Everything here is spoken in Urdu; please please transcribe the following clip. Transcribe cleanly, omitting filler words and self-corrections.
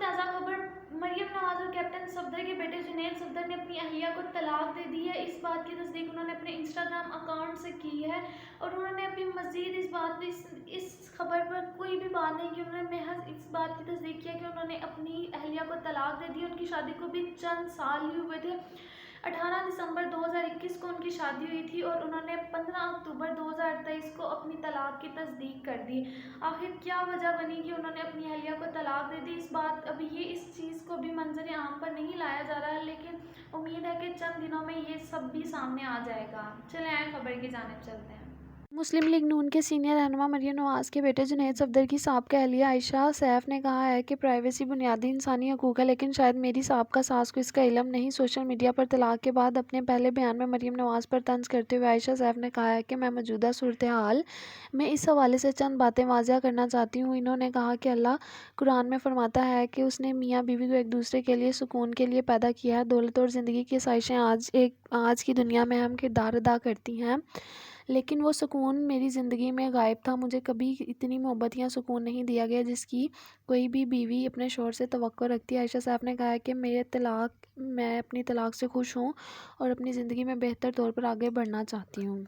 تازہ خبر، مریم نواز اور کیپٹن صفدر کے بیٹے جنید صفدر نے اپنی اہلیہ کو طلاق دے دی ہے۔ اس بات کی تصدیق انہوں نے اپنے انسٹاگرام اکاؤنٹ سے کی ہے اور انہوں نے ابھی مزید اس خبر پر کوئی بھی بات نہیں کی۔ انہوں نے محض اس بات کی تصدیق کیا کہ انہوں نے اپنی اہلیہ کو طلاق دے دی۔ ان کی شادی کو بھی چند سال ہی ہوئے تھے۔ 18 دسمبر 2021 کو ان کی شادی ہوئی تھی اور انہوں نے 15 اکتوبر 2023 کو اپنی طلاق کی تصدیق کر دی۔ آخر کیا وجہ بنی کہ انہوں نے اپنی اہلیہ کو طلاق دے دی؟ ابھی اس چیز کو بھی منظر عام پر نہیں لایا جا رہا ہے، لیکن امید ہے کہ چند دنوں میں یہ سب بھی سامنے آ جائے گا۔ چلیں آئے خبر کی جانب چلتے ہیں۔ مسلم لیگ نون کے سینئر رہنما مریم نواز کے بیٹے جنید صفدر کی سابقہ اہلیہ عائشہ سیف نے کہا ہے کہ پرائیویسی بنیادی انسانی حقوق ہے، لیکن شاید میری سابقہ ساس کو اس کا علم نہیں۔ سوشل میڈیا پر طلاق کے بعد اپنے پہلے بیان میں مریم نواز پر طنز کرتے ہوئے عائشہ سیف نے کہا ہے کہ میں موجودہ صورتحال میں اس حوالے سے چند باتیں واضح کرنا چاہتی ہوں۔ انہوں نے کہا کہ اللہ قرآن میں فرماتا ہے کہ اس نے میاں بیوی کو ایک دوسرے کے لیے سکون کے لیے پیدا کیا ہے۔ دولت اور زندگی کی آسائشیں آج کی دنیا میں اہم کردار ادا کرتی ہیں، لیکن وہ سکون میری زندگی میں غائب تھا۔ مجھے کبھی اتنی محبت یا سکون نہیں دیا گیا جس کی کوئی بھی بیوی اپنے شوہر سے توقع رکھتی ہے۔ عائشہ سیف نے کہا ہے کہ میں اپنی طلاق سے خوش ہوں اور اپنی زندگی میں بہتر طور پر آگے بڑھنا چاہتی ہوں۔